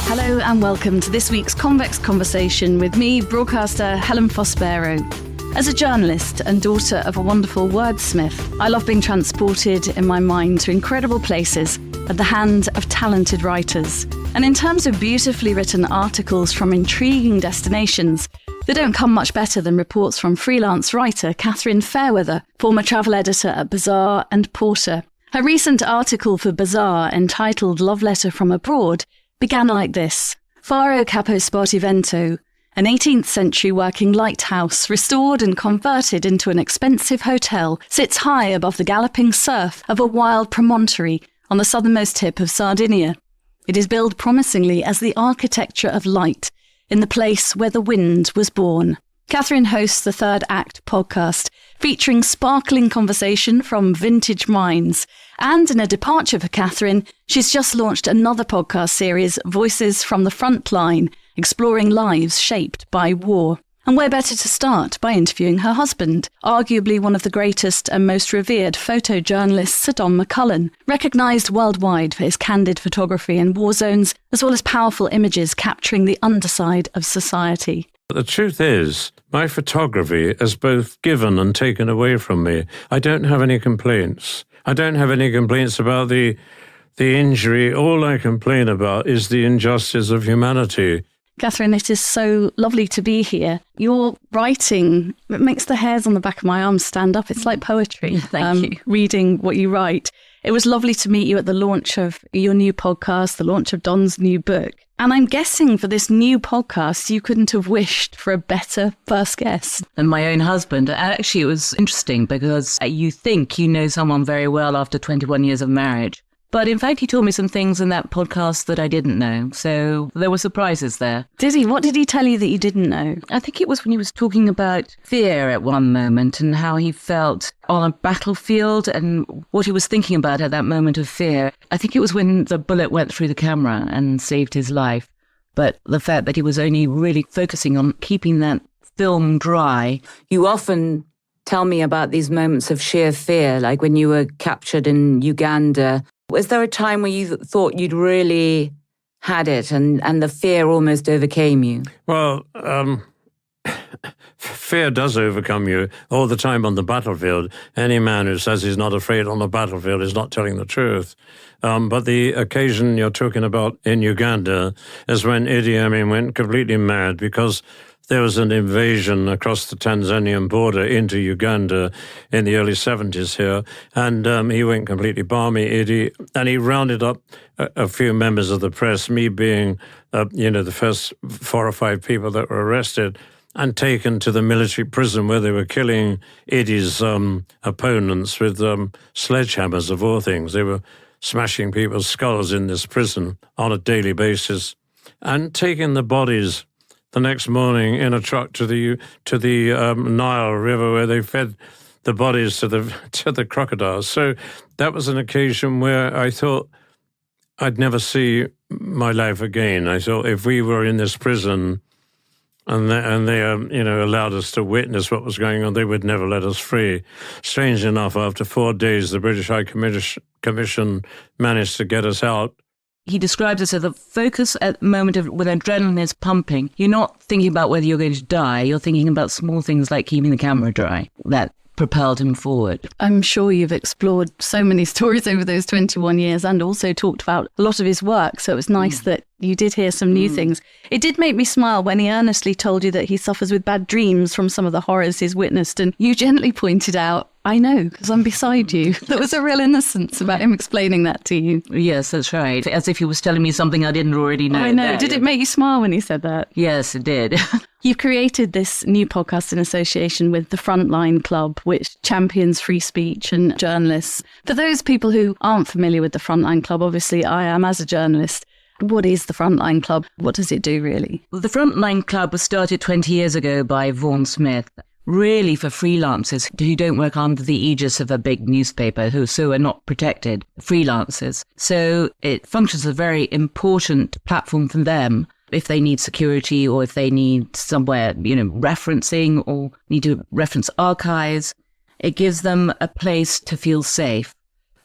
Hello and welcome to this week's Convex Conversation with me, broadcaster Helen Fospero. As a journalist and daughter of a wonderful wordsmith, I love being transported in my mind to incredible places at the hand of talented writers. And in terms of beautifully written articles from intriguing destinations, they don't come much better than reports from freelance writer Catherine Fairweather, former travel editor at Bazaar and Porter. Her recent article for Bazaar, entitled Love Letter from Abroad, began like this. Faro Capo Spartivento, an 18th century working lighthouse restored and converted into an expensive hotel, sits high above the galloping surf of a wild promontory on the southernmost tip of Sardinia. It is billed promisingly as the architecture of light in the place where the wind was born. Catherine hosts the Third Act podcast, featuring sparkling conversation from vintage minds. And in a departure for Catherine, she's just launched another podcast series, Voices from the Frontline, exploring lives shaped by war. And where better to start by interviewing her husband, arguably one of the greatest and most revered photojournalists, Sir Don McCullin, recognised worldwide for his candid photography in war zones, as well as powerful images capturing the underside of society. The truth is, my photography is both given and taken away from me. I don't have any complaints. I don't have any complaints about the injury. All I complain about is the injustice of humanity. Catherine, it is so lovely to be here. Your writing, it makes the hairs on the back of my arms stand up. It's like poetry. Thank you. Reading what you write. It was lovely to meet you at the launch of your new podcast, the launch of Don's new book. And I'm guessing for this new podcast, you couldn't have wished for a better first guest. And my own husband. Actually, it was interesting because you think you know someone very well after 21 years of marriage. But in fact, he told me some things in that podcast that I didn't know. So there were surprises there. Did he? What did he tell you that you didn't know? I think it was when he was talking about fear at one moment and how he felt on a battlefield and what he was thinking about at that moment of fear. I think it was when the bullet went through the camera and saved his life. But the fact that he was only really focusing on keeping that film dry. You often tell me about these moments of sheer fear, like when you were captured in Uganda. Was there a time where you thought you'd really had it and the fear almost overcame you? Well, fear does overcome you all the time on the battlefield. Any man who says he's not afraid on the battlefield is not telling the truth. But the occasion you're talking about in Uganda is when Idi Amin went completely mad because there was an invasion across the Tanzanian border into Uganda in the early 70s here, and he went completely balmy, Idi, and he rounded up a few members of the press, me being, the first 4 or 5 people that were arrested and taken to the military prison where they were killing Idi's opponents with sledgehammers, of all things. They were smashing people's skulls in this prison on a daily basis and taking the bodies the next morning in a truck to the Nile River, where they fed the bodies to the crocodiles. So that was an occasion where I thought I'd never see my life again. I thought if we were in this prison and they allowed us to witness what was going on, they would never let us free. Strange enough, after 4 days, the British High Commission managed to get us out. He describes it as a focus at the moment when adrenaline is pumping. You're not thinking about whether you're going to die. You're thinking about small things like keeping the camera dry. That propelled him forward. I'm sure you've explored so many stories over those 21 years and also talked about a lot of his work. So it was nice that you did hear some new things. It did make me smile when he earnestly told you that he suffers with bad dreams from some of the horrors he's witnessed. And you gently pointed out, I know, because I'm beside you. There was a real innocence about him explaining that to you. Yes, that's right. As if he was telling me something I didn't already know. I know. Did it make you smile when he said that? Yes, it did. You've created this new podcast in association with the Frontline Club, which champions free speech and journalists. For those people who aren't familiar with the Frontline Club, obviously I am as a journalist. What is the Frontline Club? What does it do, really? Well, the Frontline Club was started 20 years ago by Vaughan Smith, really for freelancers who don't work under the aegis of a big newspaper, who so are not protected, freelancers. So it functions as a very important platform for them if they need security or if they need somewhere, referencing or need to reference archives. It gives them a place to feel safe.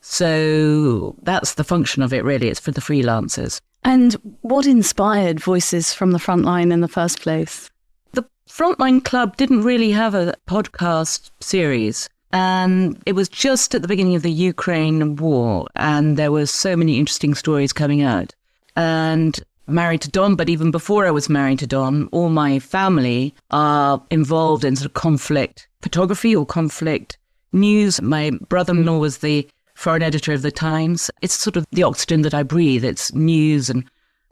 So that's the function of it, really. It's for the freelancers. And what inspired Voices from the Frontline in the first place? The Frontline Club didn't really have a podcast series. And it was just at the beginning of the Ukraine war. And there were so many interesting stories coming out. And married to Don, but even before I was married to Don, all my family are involved in sort of conflict photography or conflict news. My brother-in-law was the foreign editor of the Times. It's sort of the oxygen that I breathe. It's news and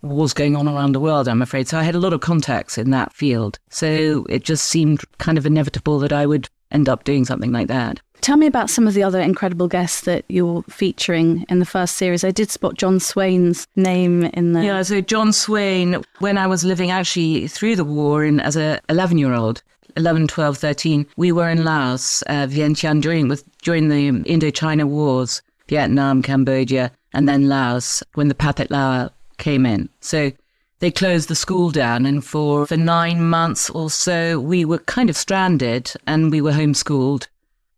wars going on around the world, I'm afraid. So I had a lot of contacts in that field. So it just seemed kind of inevitable that I would end up doing something like that. Tell me about some of the other incredible guests that you're featuring in the first series. I did spot Jon Swain's name in there. Yeah, so Jon Swain, when I was living actually through the war as a 11-year-old, 11, 12, 13, we were in Laos, Vientiane, during the Indochina Wars, Vietnam, Cambodia, and then Laos, when the Pathet Lao came in. So they closed the school down, and for 9 months or so, we were kind of stranded, and we were homeschooled.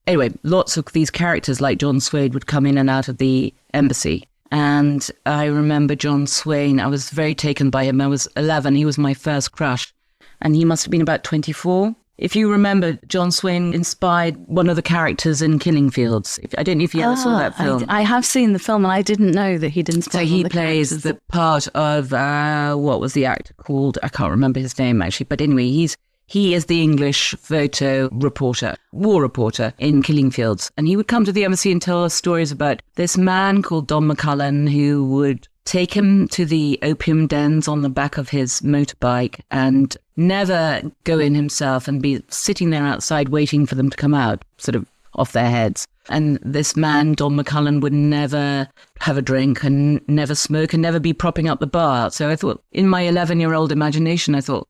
Anyway, lots of these characters like Jon Swain would come in and out of the embassy. And I remember Jon Swain, I was very taken by him. I was 11, he was my first crush, and he must have been about 24. If you remember, Jon Swain inspired one of the characters in Killing Fields. I don't know if you ever saw that film. I have seen the film, and I didn't know that he'd inspired. So he plays the part of, what was the actor called? I can't remember his name, actually. But anyway, he is the English photo reporter, war reporter in Killing Fields. And he would come to the embassy and tell us stories about this man called Don McCullin who would take him to the opium dens on the back of his motorbike and never go in himself and be sitting there outside waiting for them to come out, sort of off their heads. And this man, Don McCullin, would never have a drink and never smoke and never be propping up the bar. So I thought, in my 11-year-old imagination, I thought,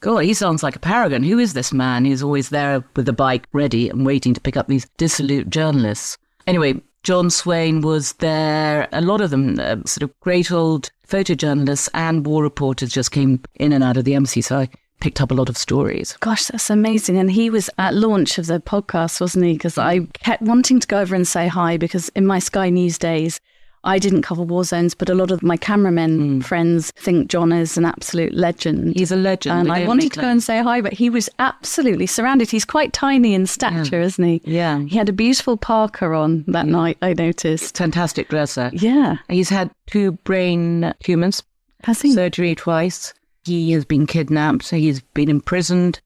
God, he sounds like a paragon. Who is this man who's always there with the bike ready and waiting to pick up these dissolute journalists? Anyway, Jon Swain was there. A lot of them, sort of great old photojournalists and war reporters just came in and out of the embassy. So I picked up a lot of stories. Gosh, that's amazing. And he was at launch of the podcast, wasn't he? Because I kept wanting to go over and say hi, because in my Sky News days, I didn't cover war zones, but a lot of my cameramen friends think Jon is an absolute legend. He's a legend. And I wanted to go and say hi, but he was absolutely surrounded. He's quite tiny in stature, isn't he? Yeah. He had a beautiful parka on that night, I noticed. Fantastic dresser. Yeah. He's had 2 brain tumours. Has he? Surgery twice. He has been kidnapped. He's been imprisoned.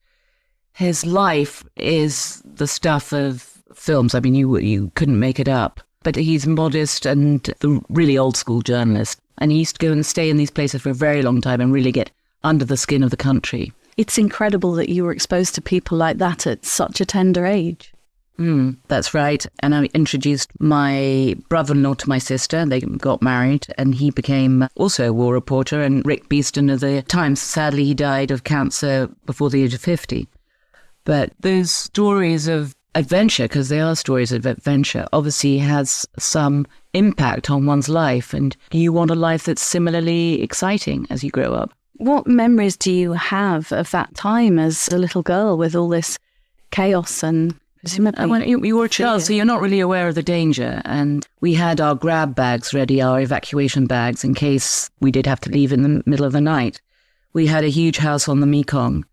His life is the stuff of films. I mean, you couldn't make it up. But he's modest and the really old school journalist. And he used to go and stay in these places for a very long time and really get under the skin of the country. It's incredible that you were exposed to people like that at such a tender age. That's right. And I introduced my brother-in-law to my sister. They got married and he became also a war reporter. And Rick Beeston of the Times, sadly, he died of cancer before the age of 50. But those stories of adventure, because they are stories of adventure, obviously has some impact on one's life, and you want a life that's similarly exciting as you grow up. What memories do you have of that time as a little girl with all this chaos and presumably... When you were a child, so you're not really aware of the danger, and we had our grab bags ready, our evacuation bags, in case we did have to leave in the middle of the night. We had a huge house on the Mekong,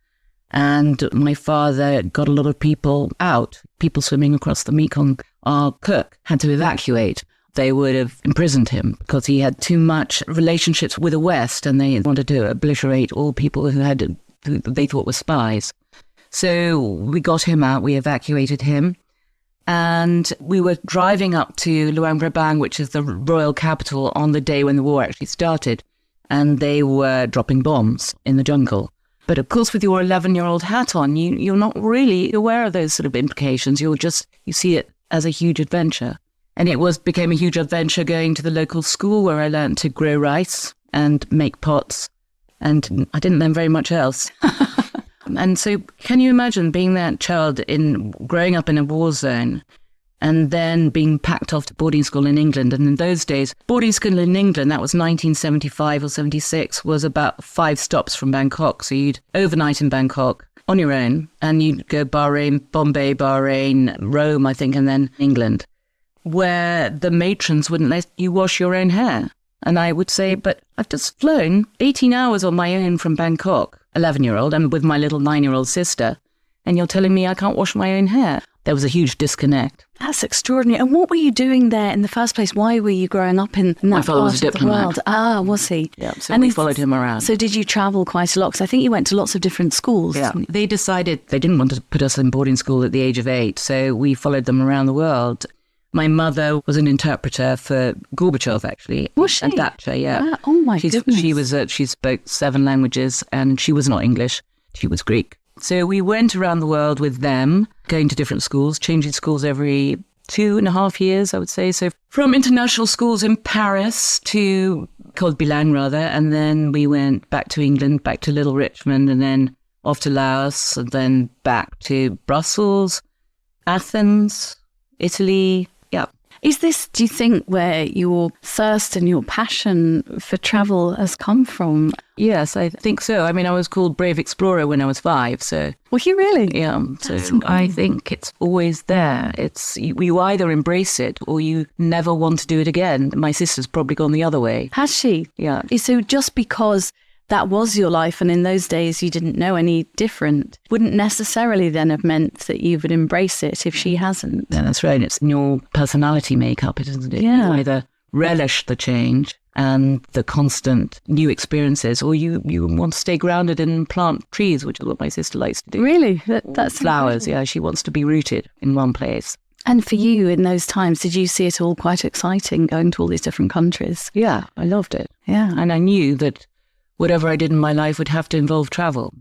and my father got a lot of people out, people swimming across the Mekong. Our cook had to evacuate. They would have imprisoned him because he had too much relationships with the West, and they wanted to obliterate all people who they thought were spies. So we got him out, we evacuated him, and we were driving up to Luang Prabang, which is the royal capital, on the day when the war actually started, and they were dropping bombs in the jungle. But of course, with your 11-year-old hat on, you're not really aware of those sort of implications. You see it as a huge adventure. And it became a huge adventure going to the local school where I learned to grow rice and make pots. And I didn't learn very much else. And so can you imagine being that child growing up in a war zone and then being packed off to boarding school in England? And in those days, boarding school in England, that was 1975 or 76, was about 5 stops from Bangkok. So you'd overnight in Bangkok, on your own, and you'd go Bahrain, Bombay, Bahrain, Rome, I think, and then England, where the matrons wouldn't let you wash your own hair. And I would say, but I've just flown 18 hours on my own from Bangkok, 11-year-old, and with my little 9-year-old sister, and you're telling me I can't wash my own hair. There was a huge disconnect. That's extraordinary. And what were you doing there in the first place? Why were you growing up in that My father part was a of the diplomat. world? Ah, was he? Yeah, so And we is- followed him around. So did you travel quite a lot? Because I think you went to lots of different schools. Yeah, they decided they didn't want to put us in boarding school at the age of 8, so we followed them around the world. My mother was an interpreter for Gorbachev, actually. Was she? And Thatcher, yeah. Wow. Oh, my goodness. She spoke 7 languages, and she was not English. She was Greek. So we went around the world with them, going to different schools, changing schools every 2.5 years, I would say. So from international schools in Paris called Bilang rather, and then we went back to England, back to Little Richmond, and then off to Laos, and then back to Brussels, Athens, Italy. Yeah. Is this, do you think, where your thirst and your passion for travel has come from? Yes, I think so. I mean, I was called Brave Explorer when I was 5, so Were you really? yeah. That's So incredible. I think it's always there. It's you either embrace it or you never want to do it again. My sister's probably gone the other way. Has she? Yeah. So just because that was your life and in those days you didn't know any different, wouldn't necessarily then have meant that you would embrace it if she hasn't. Yeah, that's right. It's in your personality makeup, isn't it? Yeah. You either relish the change and the constant new experiences, or you want to stay grounded and plant trees, which is what my sister likes to do. Really? That's Flowers, incredible. yeah. She wants to be rooted in one place. And for you in those times, did you see it all quite exciting going to all these different countries? Yeah, I loved it. Yeah. And I knew that whatever I did in my life would have to involve travel.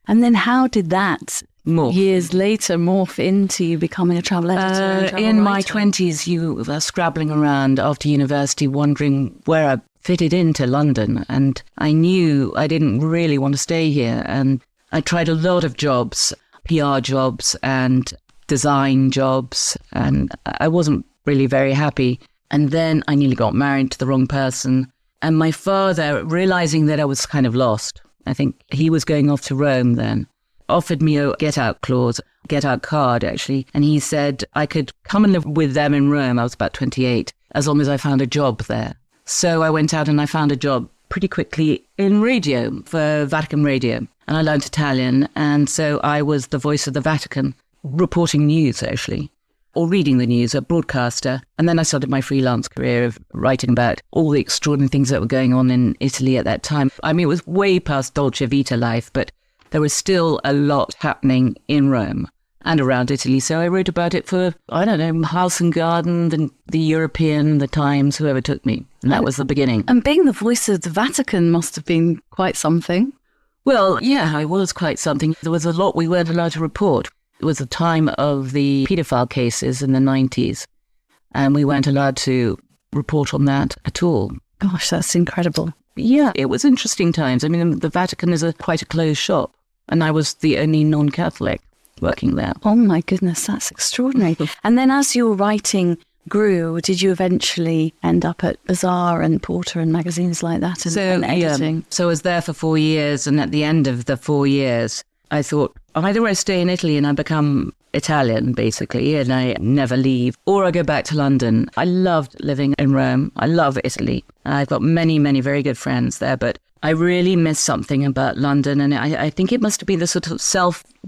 And then how did that More. years later morph into you becoming a travel editor? and travel In my writer? 20s, you were scrabbling around after university, wondering where I fitted into London. And I knew I didn't really want to stay here. And I tried a lot of jobs, PR jobs and design jobs. And I wasn't really very happy. And then I nearly got married to the wrong person. And my father, realizing that I was kind of lost, I think he was going off to Rome then, offered me a get-out clause, get-out card, actually. And he said I could come and live with them in Rome. I was about 28, as long as I found a job there. So I went out and I found a job pretty quickly in radio, for Vatican Radio. And I learned Italian. And so I was the voice of the Vatican, reporting news, actually, or reading the news, a broadcaster. And then I started my freelance career of writing about all the extraordinary things that were going on in Italy at that time. I mean, it was way past Dolce Vita life, but there was still a lot happening in Rome and around Italy. So I wrote about it for, I don't know, House and Garden, the European, the Times, whoever took me. And that was the beginning. And being the voice of the Vatican must have been quite something. Well, yeah, it was quite something. There was a lot we weren't allowed to report. It was the time of the paedophile cases in the 90s, and we weren't allowed to report on that at all. Gosh, that's incredible. Yeah, it was interesting times. I mean, the Vatican is quite a closed shop, and I was the only non-Catholic working there. Oh my goodness, that's extraordinary. And then as your writing grew, did you eventually end up at Bazaar and Porter and magazines like that and editing? So I was there for 4 years, and at the end of the 4 years, I thought, either I stay in Italy and I become Italian, basically, and I never leave, or I go back to London. I loved living in Rome. I love Italy. I've got many, many very good friends there, but I really miss something about London, and I think it must be the sort of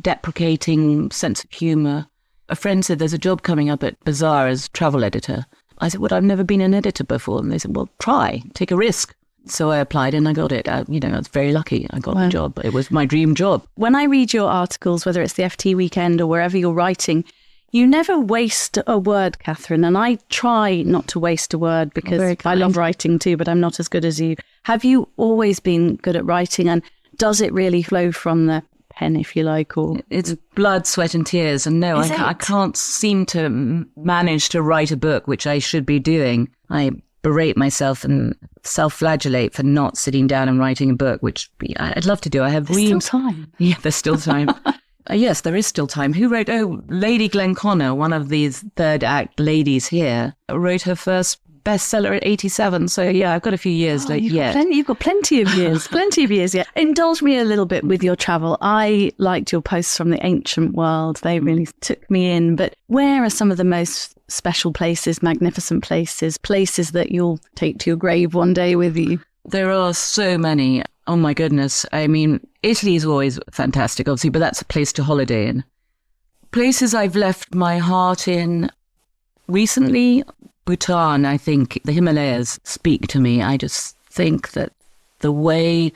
self-deprecating sense of humour. A friend said there's a job coming up at Bazaar as travel editor. I said, well, I've never been an editor before. And they said, well, try, take a risk. So I applied and I got it. I was very lucky. I got the job. It was my dream job. When I read your articles, whether it's the FT Weekend or wherever you're writing, you never waste a word, Catherine. And I try not to waste a word because Very I kind. love writing too, but I'm not as good as you. Have you always been good at writing? And does it really flow from the pen, if you like? Or It's blood, sweat and tears. And no, Is I it? can't seem to manage to write a book, which I should be doing. I berate myself and self-flagellate for not sitting down and writing a book, which I'd love to do. I have there's still dreams. time. Yeah, there's still time. Yes, there is still time. Who wrote? Oh, Lady Glenconnor, one of these third act ladies here, wrote her first bestseller at 87. So yeah, I've got a few years yet. You've got plenty of years, yeah. Indulge me a little bit with your travel. I liked your posts from the ancient world. They really took me in. But where are some of the most special places, magnificent places that you'll take to your grave one day with you? There are so many. Oh my goodness. I mean, Italy is always fantastic, obviously, but that's a place to holiday in. Places I've left my heart in recently, Bhutan, I think the Himalayas speak to me. I just think that the way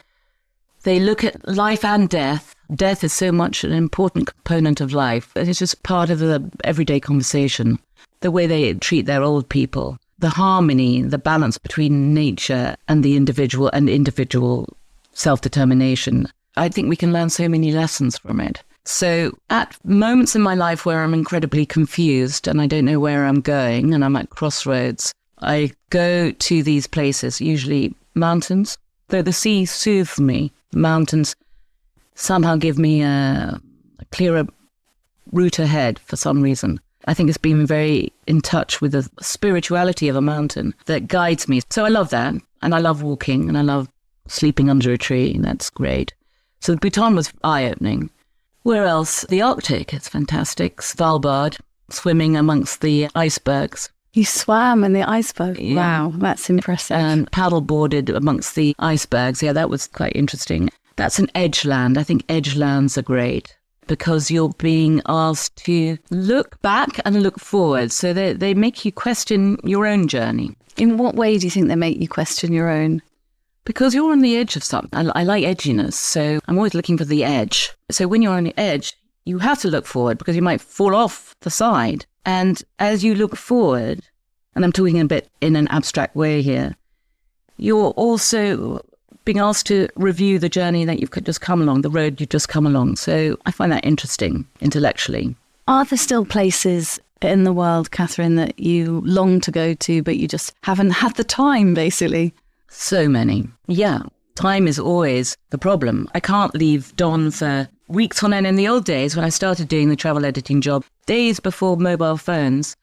they look at life and death is so much an important component of life. It's just part of the everyday conversation. The way they treat their old people, the harmony, the balance between nature and the individual and individual self-determination. I think we can learn so many lessons from it. So at moments in my life where I'm incredibly confused and I don't know where I'm going and I'm at crossroads, I go to these places, usually mountains. Though the sea soothes me, mountains somehow give me a clearer route ahead for some reason. I think it's been very in touch with the spirituality of a mountain that guides me. So I love that. And I love walking and I love sleeping under a tree. That's great. So Bhutan was eye-opening. Where else? The Arctic. It's fantastic. Svalbard, swimming amongst the icebergs. You swam in the iceberg? Yeah. Wow, that's impressive. And paddle-boarded amongst the icebergs. Yeah, that was quite interesting. That's an edgeland. I think edgelands are great because you're being asked to look back and look forward. So they make you question your own journey. In what way do you think they make you question your own? Because you're on the edge of something. I like edginess, so I'm always looking for the edge. So when you're on the edge, you have to look forward because you might fall off the side. And as you look forward, and I'm talking a bit in an abstract way here, you're also being asked to review the journey that you've just come along, the road you've just come along. So I find that interesting intellectually. Are there still places in the world, Catherine, that you long to go to, but you just haven't had the time, basically? So many. Yeah. Time is always the problem. I can't leave Don for weeks on end. In the old days, when I started doing the travel editing job, days before mobile phones,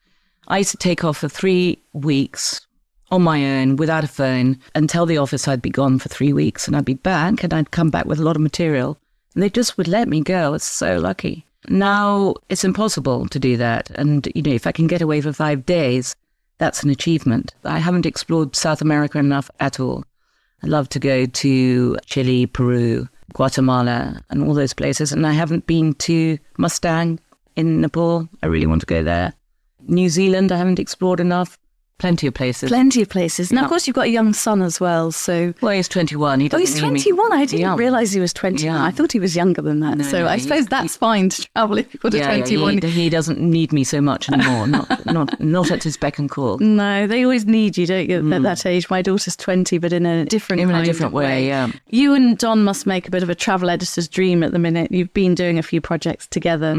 I used to take off for 3 weeks on my own without a phone and tell the office I'd be gone for 3 weeks and I'd be back and I'd come back with a lot of material. And they just would let me go. I was so lucky. Now it's impossible to do that. And, if I can get away for 5 days, that's an achievement. I haven't explored South America enough at all. I'd love to go to Chile, Peru, Guatemala, and all those places. And I haven't been to Mustang in Nepal. I really want to go there. New Zealand, I haven't explored enough. Plenty of places. Now, of course, you've got a young son as well, so... Well, he's 21. He's 21. I didn't realise he was 21. Yeah. I thought he was younger than that. No, I suppose that's fine to travel if you've got a 21. He doesn't need me so much anymore. Not at his beck and call. No, they always need you, don't you, at that age? My daughter's 20, but in a different way, yeah. You and Don must make a bit of a travel editor's dream at the minute. You've been doing a few projects together.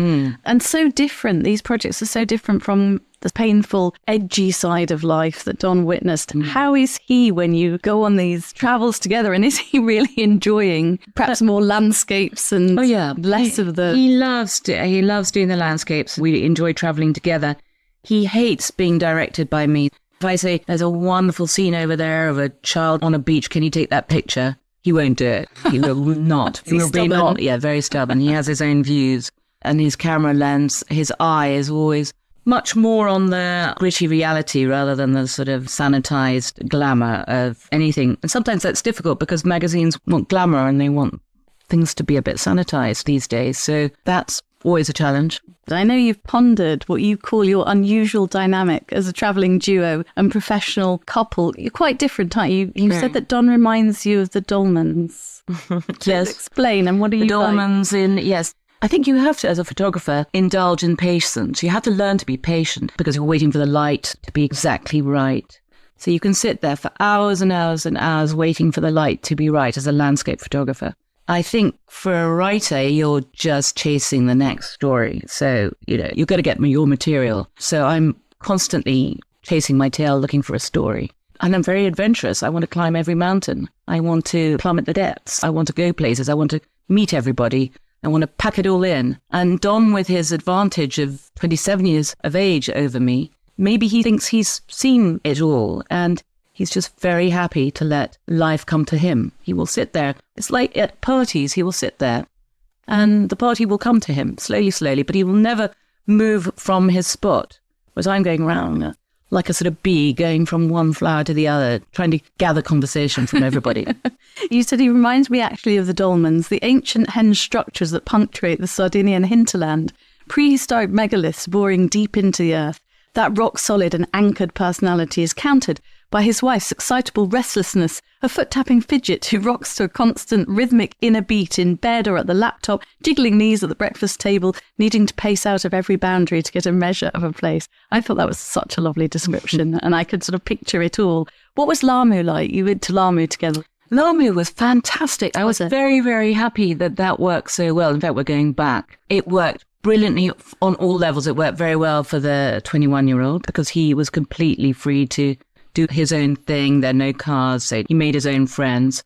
And so different. These projects are so different from the painful, edgy side of life that Don witnessed. How is he when you go on these travels together? And is he really enjoying perhaps more landscapes and less of the... He loves doing the landscapes. We enjoy traveling together. He hates being directed by me. If I say, there's a wonderful scene over there of a child on a beach, can you take that picture? He won't do it. He will not. He will be not. Yeah, very stubborn. He has his own views. And his camera lens, his eye is always much more on the gritty reality rather than the sort of sanitized glamour of anything. And sometimes that's difficult because magazines want glamour and they want things to be a bit sanitized these days. So that's always a challenge. I know you've pondered what you call your unusual dynamic as a travelling duo and professional couple. You're quite different, aren't you? You said that Don reminds you of the Dolmans. Yes. Explain, and what are you The Dolmans yes. I think you have to, as a photographer, indulge in patience. You have to learn to be patient because you're waiting for the light to be exactly right. So you can sit there for hours and hours and hours waiting for the light to be right as a landscape photographer. I think for a writer, you're just chasing the next story. So, you've got to get your material. So I'm constantly chasing my tail looking for a story. And I'm very adventurous. I want to climb every mountain. I want to plummet the depths. I want to go places. I want to meet everybody. I want to pack it all in. And Don, with his advantage of 27 years of age over me, maybe he thinks he's seen it all and he's just very happy to let life come to him. He will sit there. It's like at parties, he will sit there and the party will come to him slowly, but he will never move from his spot. Whereas I'm going around like a sort of bee going from one flower to the other, trying to gather conversation from everybody. You said he reminds me actually of the dolmens, the ancient henge structures that punctuate the Sardinian hinterland, prehistoric megaliths boring deep into the earth. That rock-solid and anchored personality is countered by his wife's excitable restlessness, a foot-tapping fidget who rocks to a constant rhythmic inner beat in bed or at the laptop, jiggling knees at the breakfast table, needing to pace out of every boundary to get a measure of a place. I thought that was such a lovely description, and I could sort of picture it all. What was Lamu like? You went to Lamu together. Lamu was fantastic. I was very, very happy that worked so well. In fact, we're going back. It worked brilliantly on all levels. It worked very well for the 21-year-old because he was completely free to do his own thing. There are no cars, so he made his own friends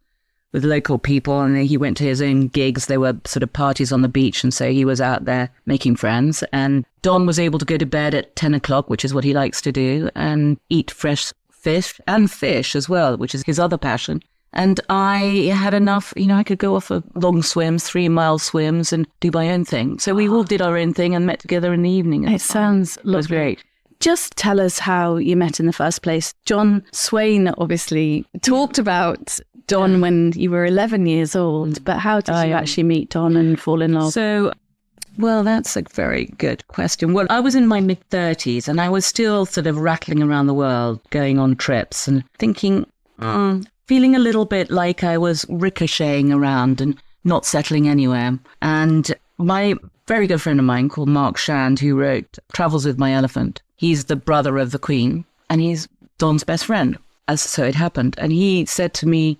with local people, and he went to his own gigs. There were sort of parties on the beach, and so he was out there making friends. And Don was able to go to bed at 10 o'clock, which is what he likes to do, and eat fresh fish and fish as well, which is his other passion. And I had enough, I could go off for long swims, 3-mile swims, and do my own thing. So we all did our own thing and met together in the evening. It sounds lovely. It was great. Just tell us how you met in the first place. Jon Swain obviously talked about Don when you were 11 years old, but how did you actually meet Don and fall in love? So, well, that's a very good question. Well, I was in my mid-30s and I was still sort of rattling around the world, going on trips and thinking, feeling a little bit like I was ricocheting around and not settling anywhere. And my very good friend of mine called Mark Shand, who wrote Travels with My Elephant, he's the brother of the Queen and he's Don's best friend, as so it happened. And he said to me,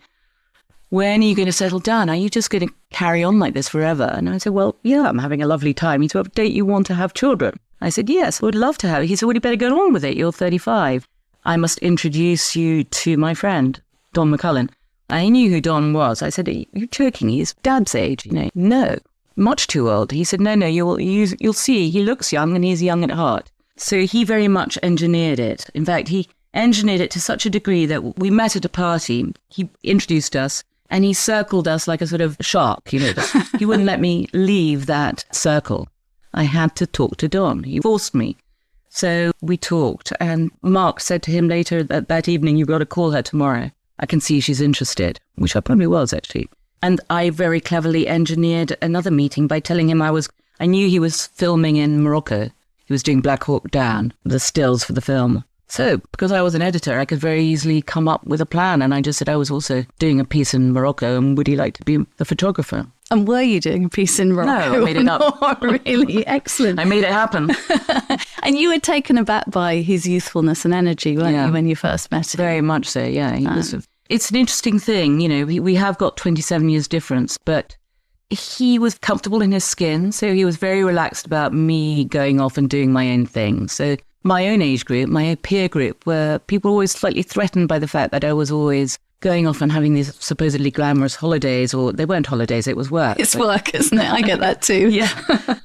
when are you going to settle down? Are you just going to carry on like this forever? And I said, well, yeah, I'm having a lovely time. He said, well, don't you want to have children? I said, yes, I would love to have it. He said, well, you better get on with it. You're 35. I must introduce you to my friend, Don McCullin. I knew who Don was. I said, you're joking. He's Dad's age. No, much too old. He said, no, you'll see. He looks young and he's young at heart. So he very much engineered it. In fact, he engineered it to such a degree that we met at a party. He introduced us and he circled us like a sort of shark. He wouldn't let me leave that circle. I had to talk to Don. He forced me. So we talked and Mark said to him later that evening, you've got to call her tomorrow. I can see she's interested, which I probably was actually. And I very cleverly engineered another meeting by telling him I knew he was filming in Morocco. He was doing Black Hawk Down, the stills for the film. So, because I was an editor, I could very easily come up with a plan. And I just said I was also doing a piece in Morocco and would he like to be the photographer? And were you doing a piece in Morocco? No, I made it up. Oh, really? Excellent. I made it happen. And you were taken aback by his youthfulness and energy, weren't you, when you first met him? Very much so, yeah. It's an interesting thing, we have got 27 years difference, but he was comfortable in his skin, so he was very relaxed about me going off and doing my own thing. So my own age group, my peer group, were people always slightly threatened by the fact that I was always going off and having these supposedly glamorous holidays, or they weren't holidays, it was work. It's work, isn't it? I get that too. Yeah,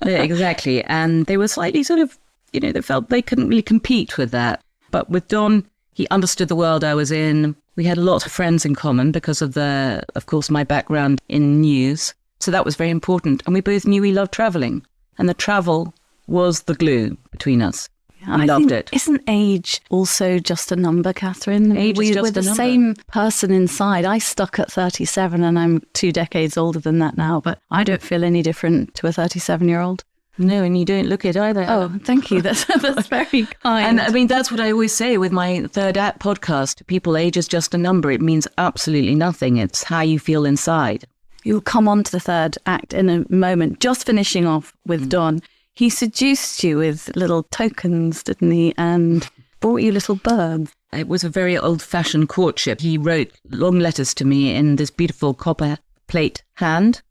exactly. And they were slightly sort of, they felt they couldn't really compete with that. But with Don, he understood the world I was in. We had a lot of friends in common because of course, my background in news. So that was very important. And we both knew we loved traveling. And the travel was the glue between us. Yeah, I loved it. Isn't age also just a number, Catherine? Age is just we're the same person inside. I stuck at 37 and I'm 2 decades older than that now, but I don't feel any different to a 37-year-old. No, and you don't look it either. Oh, thank you. That's very kind. And I mean, that's what I always say with my Third Act podcast. People, age is just a number. It means absolutely nothing. It's how you feel inside. You'll come on to the third act in a moment. Just finishing off with Don. He seduced you with little tokens, didn't he? And brought you little birds. It was a very old-fashioned courtship. He wrote long letters to me in this beautiful copper plate hand.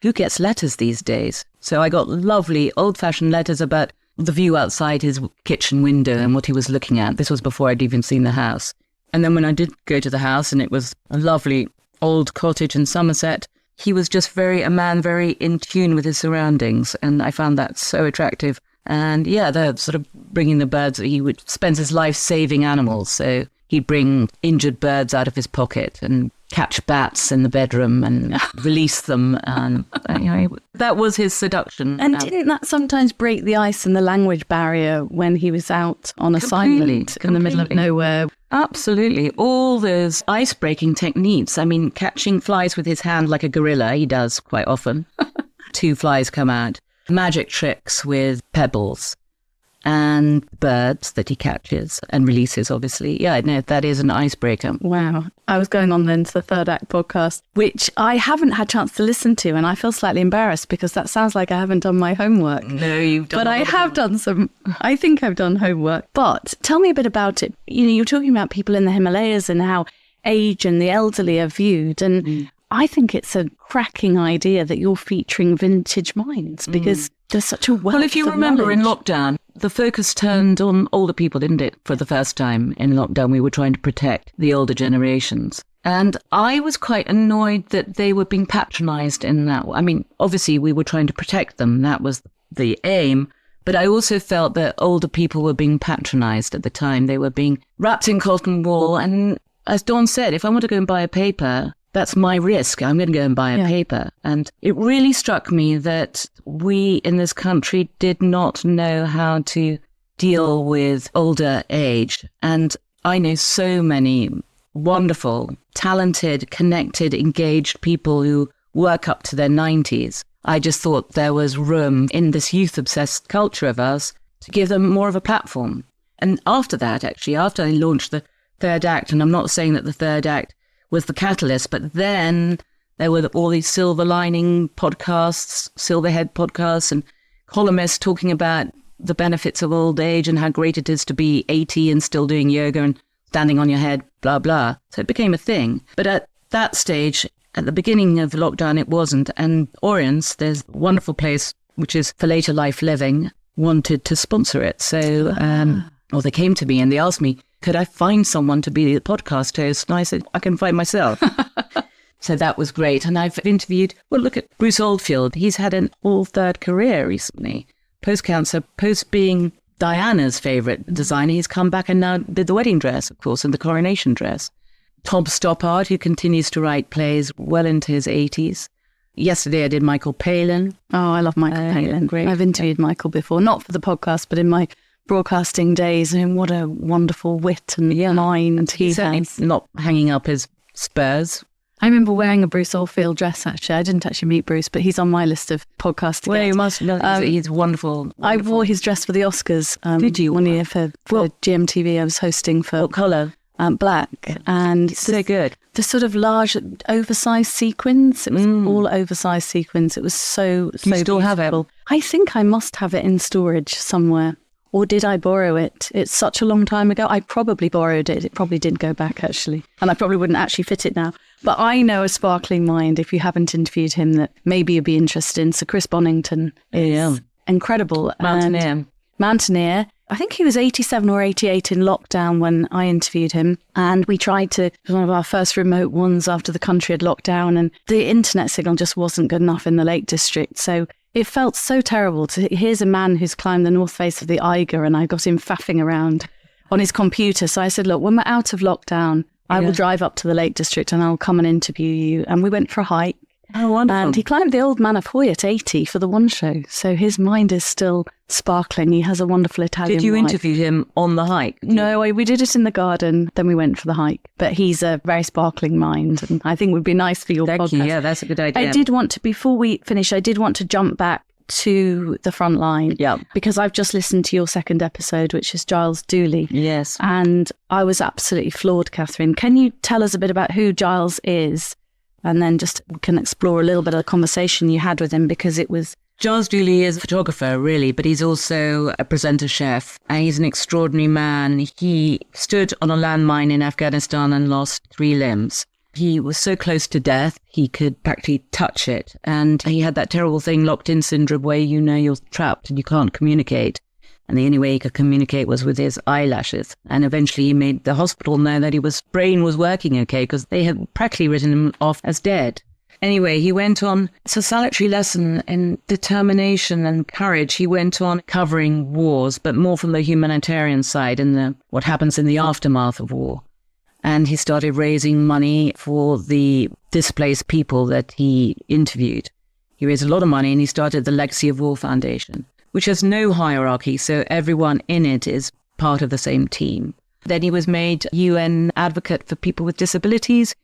Who gets letters these days? So I got lovely old-fashioned letters about the view outside his kitchen window and what he was looking at. This was before I'd even seen the house. And then when I did go to the house, and it was a lovely old cottage in Somerset, he was just a man very in tune with his surroundings. And I found that so attractive. And they're sort of bringing the birds. He would spend his life saving animals. So he'd bring injured birds out of his pocket and catch bats in the bedroom and release them. And that was his seduction. And didn't that sometimes break the ice and the language barrier when he was out on assignment in the middle of nowhere? Absolutely. All those ice-breaking techniques. I mean, catching flies with his hand like a gorilla, he does quite often. 2 flies come out. Magic tricks with pebbles and birds that he catches and releases, obviously. That is an icebreaker. Wow. I was going on then to the Third Act podcast, which I haven't had a chance to listen to, and I feel slightly embarrassed because that sounds like I haven't done my homework. No, you've done. But I have done some. I think I've done homework. But tell me a bit about it. You're talking about people in the Himalayas and how age and the elderly are viewed, and I think it's a cracking idea that you're featuring vintage mines because there's such a wealth. Well, if you remember in lockdown, the focus turned on older people, didn't it? For the first time in lockdown, we were trying to protect the older generations. And I was quite annoyed that they were being patronised in that. I mean, obviously, we were trying to protect them. That was the aim. But I also felt that older people were being patronised at the time. They were being wrapped in cotton wool. And as Dawn said, if I want to go and buy a paper, that's my risk. I'm going to go and buy a paper. And it really struck me that we in this country did not know how to deal with older age. And I know so many wonderful, talented, connected, engaged people who work up to their 90s. I just thought there was room in this youth-obsessed culture of ours to give them more of a platform. And after that, actually, after I launched the Third Act, and I'm not saying that the Third Act was the catalyst, but then there were all these silver lining podcasts, Silverhead podcasts, and columnists talking about the benefits of old age and how great it is to be 80 and still doing yoga and standing on your head, blah, blah. So it became a thing. But at that stage, at the beginning of lockdown, it wasn't. And Orient's, there's a wonderful place, which is for later life living, wanted to sponsor it. So, they came to me and they asked me, could I find someone to be the podcast host? And I said, I can find myself. So that was great. And I've interviewed, look at Bruce Oldfield. He's had an all-third career recently. Post-cancer, post being Diana's favourite designer, he's come back and now did the wedding dress, of course, and the coronation dress. Tom Stoppard, who continues to write plays well into his 80s. Yesterday I did Michael Palin. Oh, I love Michael Palin. Great. I've interviewed Michael before, not for the podcast, but in my broadcasting days. And what a wonderful wit and mind he has. Not hanging up his spurs. I remember wearing a Bruce Oldfield dress, actually. I didn't actually meet Bruce, but he's on my list of podcasts to get. You must know. He's wonderful. I wore his dress for the Oscars. Did you? One year for GMTV. I was hosting for... What colour? Black. And so good. The sort of large, oversized sequins. It was all oversized sequins. It was so You still have it? I think I must have it in storage somewhere. Or did I borrow it? It's such a long time ago. I probably borrowed it. It probably didn't go back, actually. And I probably wouldn't actually fit it now. But I know a sparkling mind, if you haven't interviewed him, that maybe you'd be interested in. Sir Chris Bonington is incredible. Mountaineer. I think he was 87 or 88 in lockdown when I interviewed him. And we tried to, it was one of our first remote ones after the country had locked down. And the internet signal just wasn't good enough in the Lake District. So it felt so terrible to, here's a man who's climbed the north face of the Eiger and I got him faffing around on his computer. So I said, look, when we're out of lockdown, I will drive up to the Lake District and I'll come and interview you. And we went for a hike. Oh, wonderful. And he climbed the Old Man of Hoy at 80 for the one show. So his mind is still sparkling. He has a wonderful Italian Did you wife. interview him on the hike? No, we did it in the garden. Then we went for the hike. But he's a very sparkling mind. And I think it would be nice for your podcast. Yeah, that's a good idea. I did want to, before we finish, I did want to jump back to the Frontline. Yeah. Because I've just listened to your second episode, which is Giles Dooley. Yes. And I was absolutely floored, Catherine. Can you tell us a bit about who Giles is? And then just we can explore a little bit of the conversation you had with him, because it was... Giles Dooley is a photographer, really, but he's also a presenter chef. And he's an extraordinary man. He stood on a landmine in Afghanistan and lost 3 limbs. He was so close to death, he could practically touch it. And he had that terrible thing, locked-in syndrome, where you know you're trapped and you can't communicate. And the only way he could communicate was with his eyelashes. And eventually he made the hospital know that his brain was working okay, because they had practically written him off as dead. Anyway, he went on, it's a salutary lesson in determination and courage. He went on covering wars, but more from the humanitarian side and what happens in the aftermath of war. And he started raising money for the displaced people that he interviewed. He raised a lot of money and he started the Legacy of War Foundation, which has no hierarchy, so everyone in it is part of the same team. Then he was made UN advocate for people with disabilities.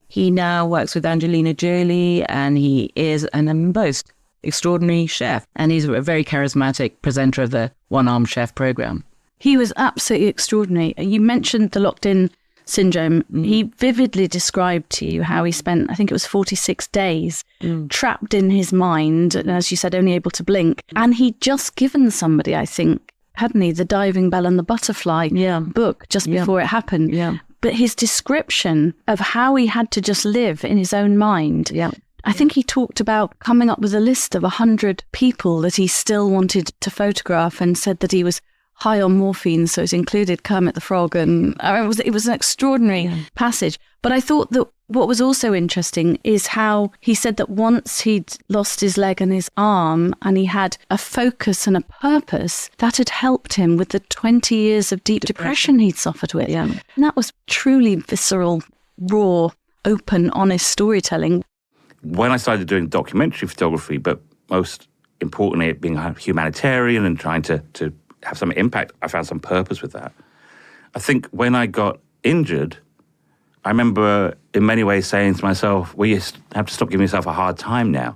He now works with Angelina Jolie, and he is an most extraordinary chef. And he's a very charismatic presenter of the One-Armed Chef program. He was absolutely extraordinary. You mentioned the locked-in syndrome. He vividly described to you how he spent, I think it was 46 days, trapped in his mind, and as you said, only able to blink. And he'd just given somebody, I think, hadn't he, The Diving Bell and the Butterfly book just before it happened. Yeah. But his description of how he had to just live in his own mind. Yeah. I think he talked about coming up with a list of 100 people that he still wanted to photograph and said that he was high on morphine, so it included Kermit the Frog. And it was an extraordinary passage. But I thought that what was also interesting is how he said that once he'd lost his leg and his arm and he had a focus and a purpose, that had helped him with the 20 years of deep depression he'd suffered with. Yeah. And that was truly visceral, raw, open, honest storytelling. When I started doing documentary photography, but most importantly, being a humanitarian and trying to have some impact, I found some purpose with that. I think when I got injured, I remember in many ways saying to myself, well, you have to stop giving yourself a hard time now.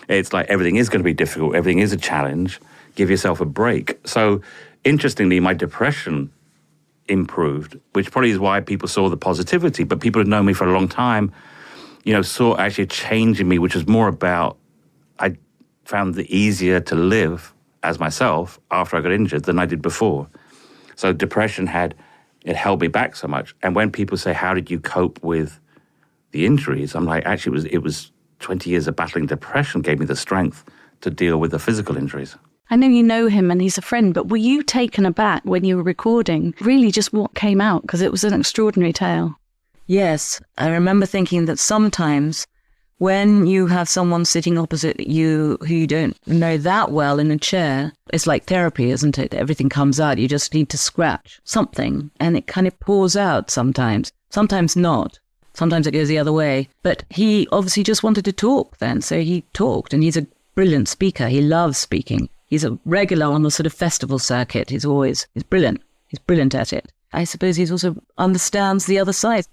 It's like everything is going to be difficult. Everything is a challenge. Give yourself a break. So interestingly, my depression improved, which probably is why people saw the positivity. But people who'd known me for a long time, saw actually a change in me, which was more about, I found it easier to live as myself after I got injured than I did before. So depression it held me back so much. And when people say, how did you cope with the injuries? I'm like, actually, it was 20 years of battling depression gave me the strength to deal with the physical injuries. I know you know him and he's a friend, but were you taken aback when you were recording really just what came out? Because it was an extraordinary tale. Yes, I remember thinking that sometimes when you have someone sitting opposite you who you don't know that well in a chair, it's like therapy, isn't it? Everything comes out. You just need to scratch something and it kind of pours out sometimes. Sometimes not. Sometimes it goes the other way. But he obviously just wanted to talk then. So he talked, and he's a brilliant speaker. He loves speaking. He's a regular on the sort of festival circuit. He's brilliant. He's brilliant at it. I suppose he also understands the other side.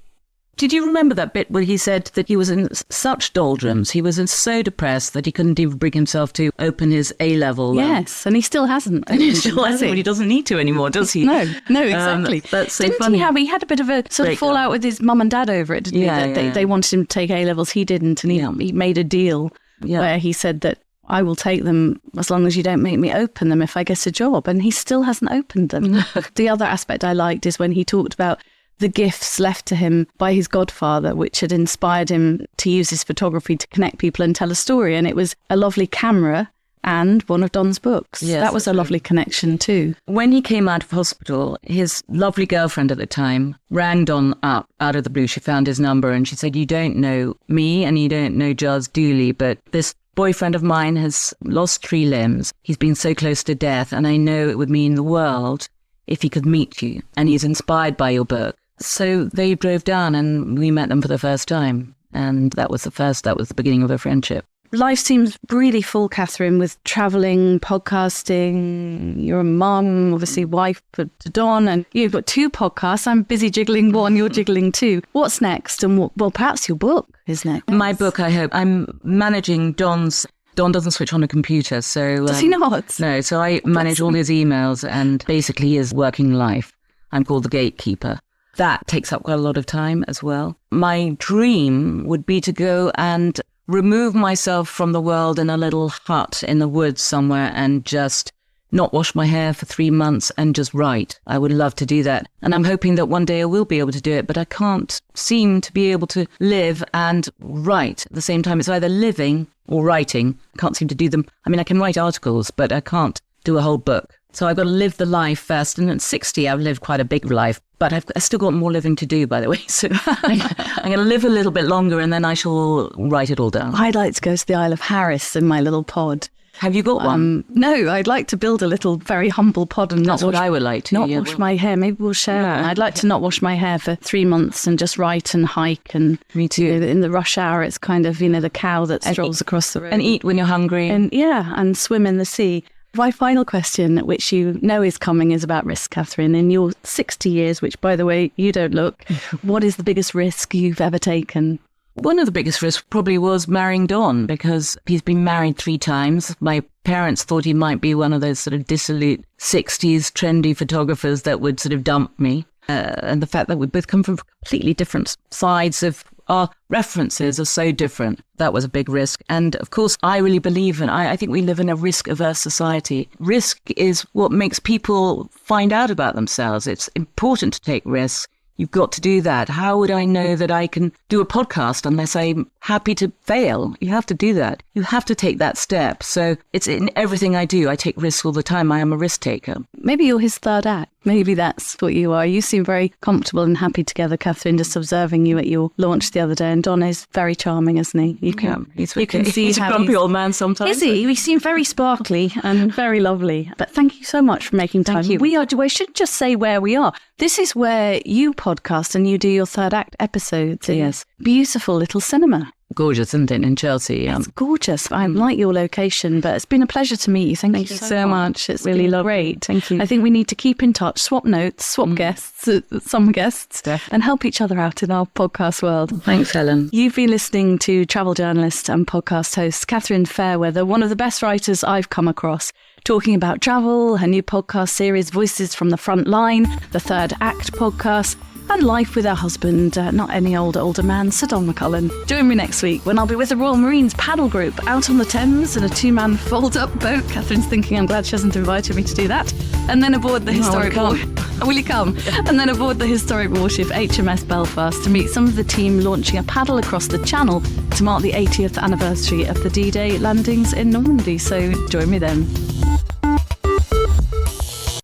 Did you remember that bit where he said that he was in such doldrums, he was so depressed that he couldn't even bring himself to open his A-level? Yes, and he still hasn't. And he still hasn't, but he doesn't need to anymore, does he? No, exactly. That's so Didn't funny. he had a bit of a sort of fallout with his mum and dad over it, didn't he? That they wanted him to take A-levels, he didn't, and he made a deal where he said that I will take them as long as you don't make me open them if I get a job, and he still hasn't opened them. The other aspect I liked is when he talked about the gifts left to him by his godfather, which had inspired him to use his photography to connect people and tell a story. And it was a lovely camera and one of Don's books. Yes, that was a lovely connection too. When he came out of hospital, his lovely girlfriend at the time rang Don up out of the blue. She found his number and she said, you don't know me and you don't know Giles Dooley, but this boyfriend of mine has lost 3 limbs. He's been so close to death, and I know it would mean the world if he could meet you. And he's inspired by your book. So they drove down and we met them for the first time. And that was the beginning of a friendship. Life seems really full, Catherine, with travelling, podcasting. You're a mum, obviously wife to Don, and you've got 2 podcasts. I'm busy jiggling one, you're jiggling 2. What's next? And perhaps your book is next. My book, I hope. I'm managing Don's. Don doesn't switch on a computer, so... Does he not? No, so I manage all his emails and basically his working life. I'm called the gatekeeper. That takes up quite a lot of time as well. My dream would be to go and remove myself from the world in a little hut in the woods somewhere and just not wash my hair for 3 months and just write. I would love to do that. And I'm hoping that one day I will be able to do it, but I can't seem to be able to live and write at the same time. It's either living or writing. I can't seem to do them. I mean, I can write articles, but I can't do a whole book. So I've got to live the life first. And at 60, I've lived quite a big life, but I've still got more living to do, by the way. So I'm going to live a little bit longer and then I shall write it all down. I'd like to go to the Isle of Harris in my little pod. Have you got one? No, I'd like to build a little, very humble pod and That's what I would like to. Not wash my hair. Maybe we'll share one. I'd like to not wash my hair for 3 months and just write and hike. And me too. In the rush hour, it's kind of, the cow that strolls across the road. And eat when you're hungry. And swim in the sea. My final question, which you know is coming, is about risk, Catherine. In your 60 years, which, by the way, you don't look, what is the biggest risk you've ever taken? One of the biggest risks probably was marrying Don, because he's been married 3 times. My parents thought he might be one of those sort of dissolute 60s trendy photographers that would sort of dump me. And the fact that we both come from completely different sides of our references are so different. That was a big risk. And of course, I really believe I think we live in a risk-averse society. Risk is what makes people find out about themselves. It's important to take risks. You've got to do that. How would I know that I can do a podcast unless I'm happy to fail? You have to do that. You have to take that step. So it's in everything I do. I take risks all the time. I am a risk taker. Maybe you're his third act. Maybe that's what you are. You seem very comfortable and happy together, Catherine, just observing you at your launch the other day. And Don is very charming, isn't he? You can see he's a grumpy old man sometimes. Is he? He seems very sparkly and very lovely. But thank you so much for making time. Thank you. I should just say where we are. This is where you podcast and you do your third act episodes. Yes. Beautiful little cinema. Gorgeous, isn't it, in Chelsea? It's gorgeous. I like your location, but it's been a pleasure to meet you. Thank you so much. It's really great. Thank you. I think we need to keep in touch, swap notes, swap guests, some guests, Definitely. and help each other out in our podcast world. Thanks, Helen. You've been listening to travel journalist and podcast host Catherine Fairweather, one of the best writers I've come across, talking about travel, her new podcast series, Voices from the Frontline, the Third Act podcast, and life with her husband, not any older man, Sir Don McCullin. Join me next week when I'll be with the Royal Marines paddle group out on the Thames in a 2-man fold-up boat. Catherine's thinking I'm glad she hasn't invited me to do that. And then aboard the historic... Will you come? And then aboard the historic warship HMS Belfast to meet some of the team launching a paddle across the Channel to mark the 80th anniversary of the D-Day landings in Normandy. So join me then.